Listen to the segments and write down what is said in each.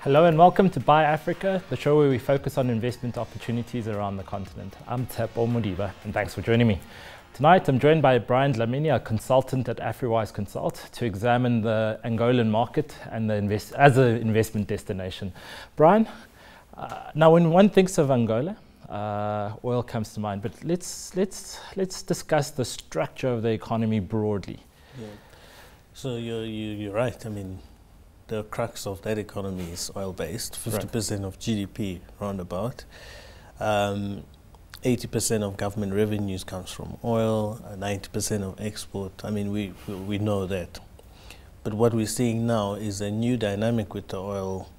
Hello and welcome to Buy Africa, the show where we focus on investment opportunities around the continent. I'm Tshepo Modiba, and thanks for joining me. Tonight I'm joined by Brian Dlamini, a consultant at Afriwise Consult, to examine the Angolan market and as an investment destination. Brian, now when one thinks of Angola, oil comes to mind, but let's discuss the structure of the economy broadly. Yeah. So you're right. I mean, the crux of that economy is oil-based, 50% of GDP roundabout. 80% of government revenues comes from oil, 90% of export. I mean, we know that. But what we're seeing now is a new dynamic with the oil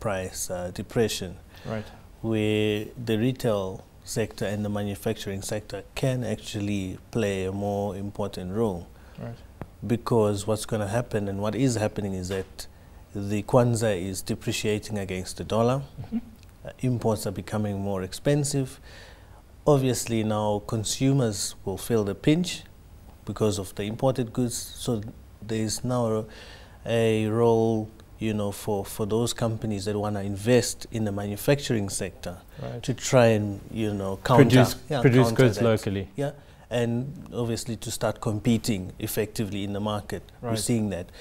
price depression, where the retail sector and the manufacturing sector can actually play a more important role. Because what's going to happen and what is happening is that the kwanza is depreciating against the dollar. Imports are becoming more expensive. Obviously now consumers will feel the pinch because of the imported goods. So there is now a role, you know, for those companies that want to invest in the manufacturing sector to try and, you know, produce counter goods that. locally. Yeah. And obviously to start competing effectively in the market. We're seeing that.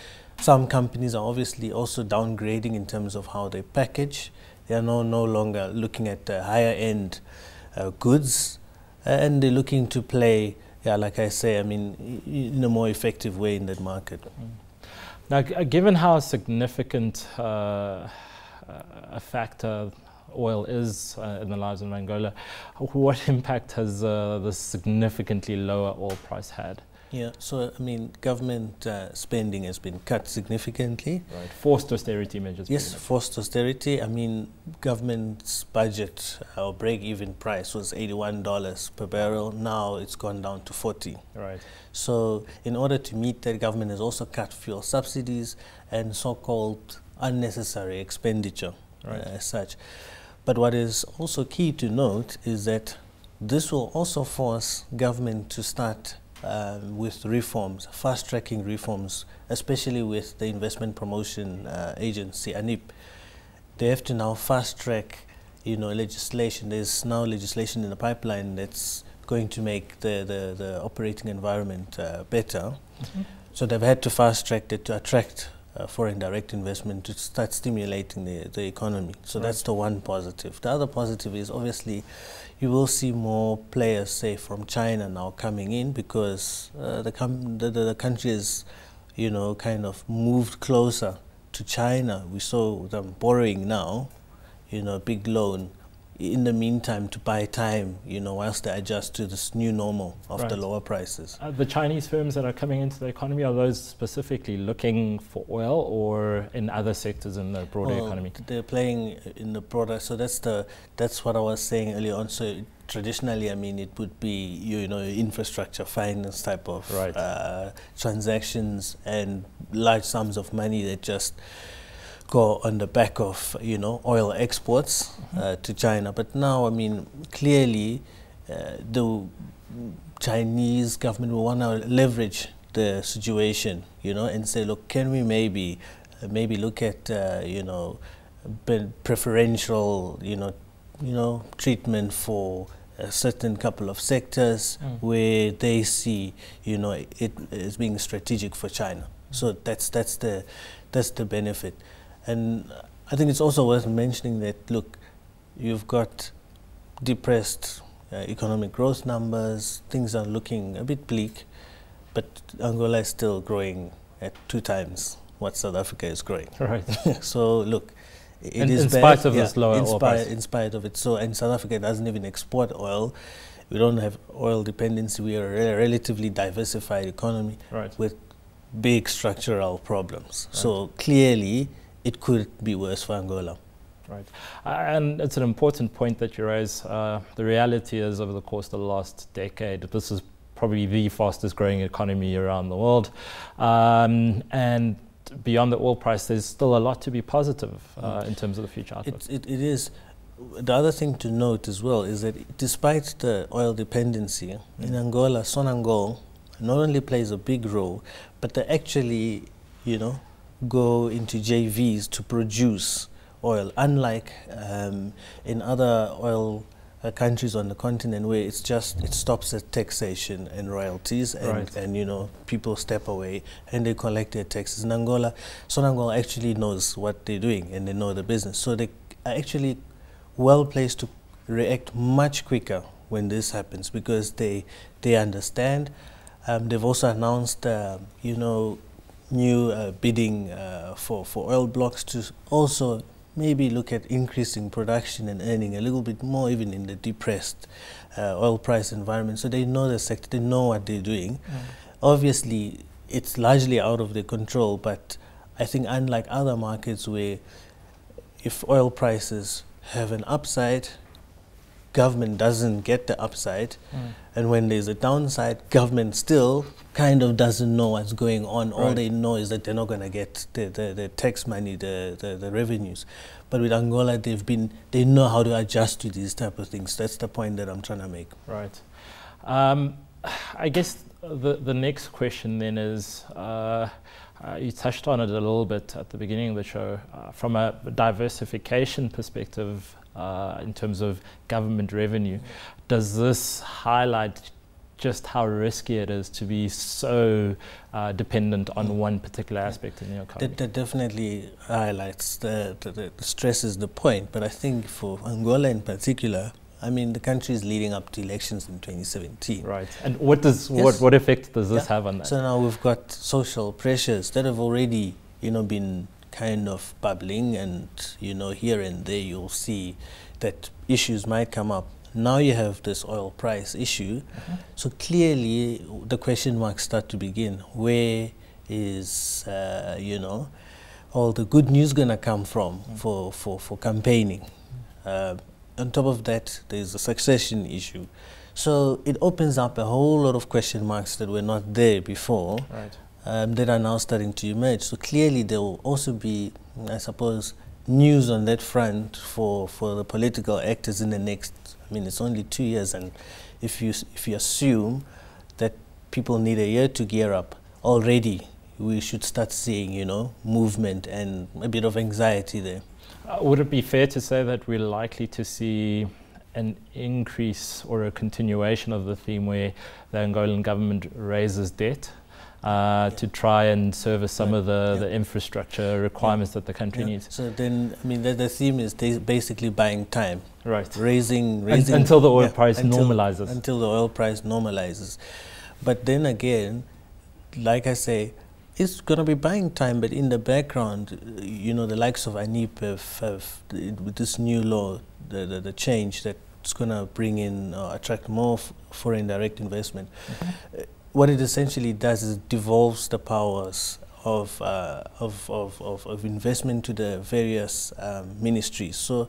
Some companies are obviously also downgrading in terms of how they package. They are no longer looking at higher end goods, and they're looking to play, like I say, I mean, in a more effective way in that market. Now, given how significant a factor oil is in the lives of Angola, what impact has the significantly lower oil price had? Yeah, so I mean, government spending has been cut significantly. Forced austerity measures. Yes, forced austerity. I mean, government's budget or break-even price was $81 per barrel. Now it's gone down to 40. So in order to meet that, government has also cut fuel subsidies and so-called unnecessary expenditure as such. But what is also key to note is that this will also force government to start with reforms, fast-tracking reforms, especially with the Investment Promotion Agency, ANIP. They have to now fast-track, you know, legislation. There's now legislation in the pipeline that's going to make the operating environment better. So they've had to fast-track it to attract foreign direct investment, to start stimulating the economy. So that's the one positive. The other positive is obviously you will see more players, say, from China now coming in, because the country is, you know, kind of moved closer to China. We saw them borrowing now, you know, a big loan in the meantime to buy time, you know, whilst they adjust to this new normal of the lower prices. The Chinese firms that are coming into the economy, are those specifically looking for oil or in other sectors in the broader economy? They're playing in the broader, so that's what I was saying earlier on. So traditionally, I mean, it would be, you know, infrastructure finance type of transactions and large sums of money that just go on the back of, you know, oil exports to China. But now, I mean, clearly the Chinese government will want to leverage the situation, you know, and say, look, can we maybe look at, you know, preferential, you know, treatment for a certain couple of sectors where they see, you know, it as being strategic for China. So that's the benefit. And I think it's also worth mentioning that, look, you've got depressed economic growth numbers, things are looking a bit bleak, but Angola is still growing at 2 times what South Africa is growing. So, look, it is in spite of this lower oil price. In spite of it. So, and South Africa doesn't even export oil. We don't have oil dependency. We are a relatively diversified economy with big structural problems. So, clearly, it could be worse for Angola. And it's an important point that you raise. The reality is, over the course of the last decade, this is probably the fastest growing economy around the world. And beyond the oil price, there's still a lot to be positive in terms of the future outlook. It is. The other thing to note as well is that despite the oil dependency, in Angola, Sonangol not only plays a big role, but they actually, you know, go into JVs to produce oil, unlike in other oil countries on the continent where it stops at taxation and royalties, and you know, people step away and they collect their taxes. In Angola, Sonangol actually knows what they're doing and they know the business, so they are actually well placed to react much quicker when this happens, because they understand. They've also announced you know, new bidding for oil blocks to also maybe look at increasing production and earning a little bit more even in the depressed oil price environment. So they know the sector, they know what they're doing. Obviously it's largely out of their control, but I think unlike other markets where if oil prices have an upside, government doesn't get the upside, and when there's a downside, government still kind of doesn't know what's going on. All they know is that they're not going to get the tax money, the revenues. But with Angola, they know how to adjust to these type of things. That's the point that I'm trying to make. Right. I guess the next question then is, you touched on it a little bit at the beginning of the show, from a diversification perspective, in terms of government revenue, does this highlight just how risky it is to be so dependent on one particular aspect in your economy? That definitely highlights stresses the point, but I think for Angola in particular, I mean, the country is leading up to elections in 2017. Right. And what effect does this have on that? So now we've got social pressures that have already, you know, been kind of bubbling, and you know, here and there you'll see that issues might come up. Now you have this oil price issue, so clearly the question marks start to begin. Where is you know, all the good news gonna come from for campaigning? On top of that, there's a succession issue, so it opens up a whole lot of question marks that were not there before. That are now starting to emerge. So clearly there will also be, I suppose, news on that front for the political actors in the next, I mean, it's only 2 years, and if you assume that people need a year to gear up, already we should start seeing, you know, movement and a bit of anxiety there. Would it be fair to say that we're likely to see an increase or a continuation of the theme where the Angolan government raises debt to try and service some of the infrastructure requirements that the country needs? So then, I mean, the theme is basically buying time. Raising until the oil price normalizes. Until the oil price normalizes. But then again, like I say, it's going to be buying time, but in the background, you know, the likes of ANIP have with this new law, the change that's going to bring in, attract more foreign direct investment. What it essentially does is it devolves the powers of investment to the various ministries. So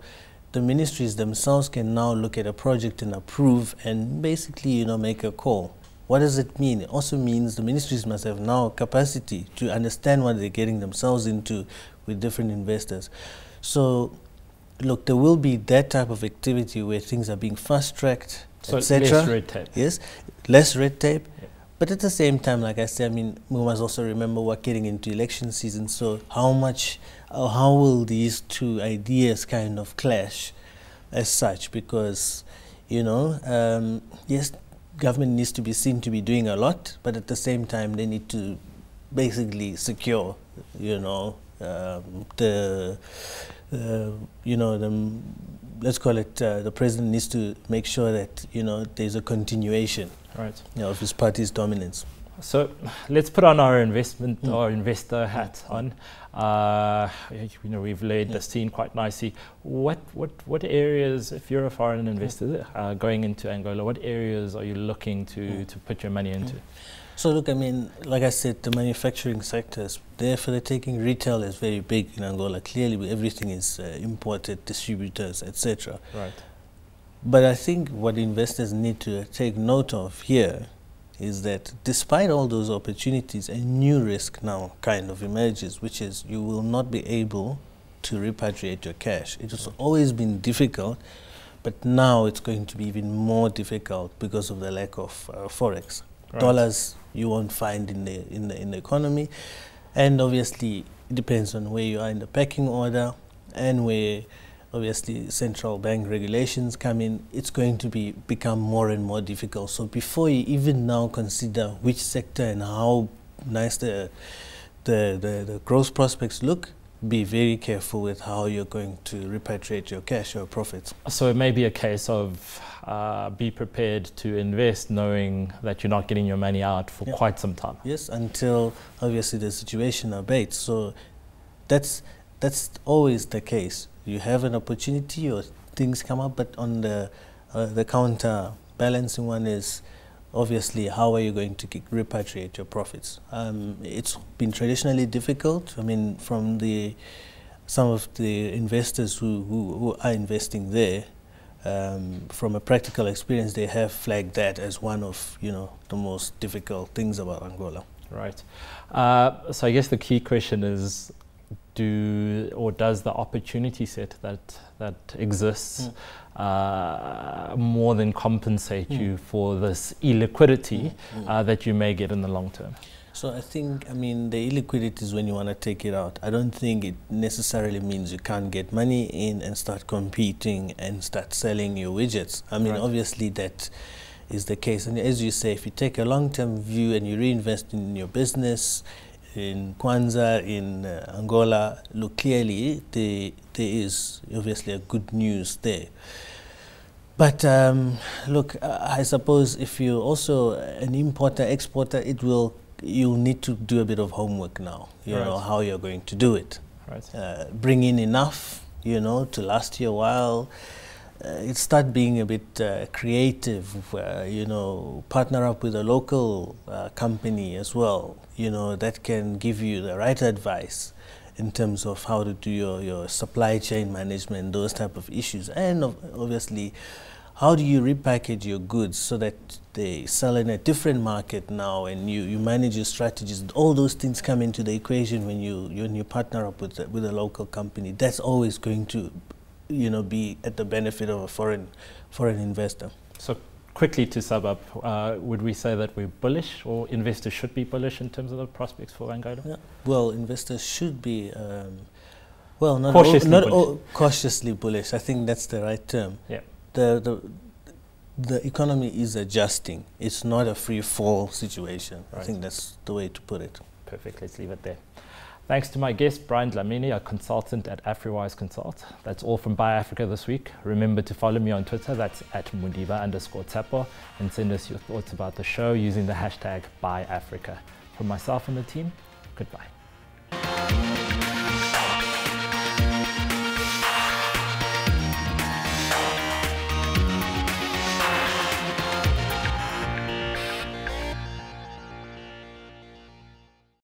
the ministries themselves can now look at a project and approve and basically, you know, make a call. What does it mean? It also means the ministries must have now capacity to understand what they're getting themselves into with different investors. So look, there will be that type of activity where things are being fast-tracked, so etc. Less red tape. Yes, less red tape. But at the same time, like I said, I mean, we must also remember we're getting into election season, so how will these two ideas kind of clash as such? Because, you know, yes, government needs to be seen to be doing a lot, but at the same time, they need to basically secure, you know, let's call it, the president needs to make sure that, you know, there's a continuation, you know, of his party's dominance. So let's put on our investment or investor hat on. You know, we've laid the scene quite nicely. What areas, if you're a foreign investor going into Angola, what areas are you looking to put your money into? So look, I mean, like I said, the manufacturing sectors, there for the taking. Retail is very big in Angola. Clearly, everything is imported, distributors, etc. But I think what investors need to take note of here is that despite all those opportunities, a new risk now kind of emerges, which is you will not be able to repatriate your cash. It has always been difficult, but now it's going to be even more difficult because of the lack of forex. Dollars you won't find in the economy, and obviously it depends on where you are in the pecking order. and where obviously central bank regulations come in, it's going to become more and more difficult. So before you even now consider which sector and how nice the growth prospects look, be very careful with how you're going to repatriate your cash or profits. So it may be a case of be prepared to invest knowing that you're not getting your money out for quite some time. Yes, until obviously the situation abates. So that's always the case. You have an opportunity or things come up, but on the counter balancing one is obviously how are you going to repatriate your profits. It's been traditionally difficult. I mean, from some of the investors who are investing there, from a practical experience, they have flagged that as one of the most difficult things about Angola. Right. So I guess the key question is, does the opportunity set that exists more than compensate you for this illiquidity that you may get in the long term? So I think, the illiquidity is when you want to take it out. I don't think it necessarily means you can't get money in and start competing and start selling your widgets. Obviously that is the case. And as you say, if you take a long-term view and you reinvest in your business, in Kwanza, in Angola, look, clearly there is obviously a good news there. But look, I suppose if you're also an importer, exporter, you'll need to do a bit of homework now, you know, how you're going to do it. Right. Bring in enough, to last you a while. It start being a bit creative, partner up with a local company as well, that can give you the right advice in terms of how to do your supply chain management, those type of issues. And obviously, how do you repackage your goods so that they sell in a different market now, and you manage your strategies. All those things come into the equation when you partner up with a local company. That's always going to be at the benefit of a foreign investor. So quickly to sum up, would we say that we're bullish, or investors should be bullish in terms of the prospects for Angola? Yeah. Well, investors should be, cautiously bullish. I think that's the right term. Yeah. The economy is adjusting. It's not a free fall situation. Right. I think that's the way to put it. Perfect. Let's leave it there. Thanks to my guest, Brian Dlamini, a consultant at Afriwise Consult. That's all from Buy Africa this week. Remember to follow me on Twitter, that's at Modiba_Tshepo, and send us your thoughts about the show using the hashtag BuyAfrica. From myself and the team, goodbye.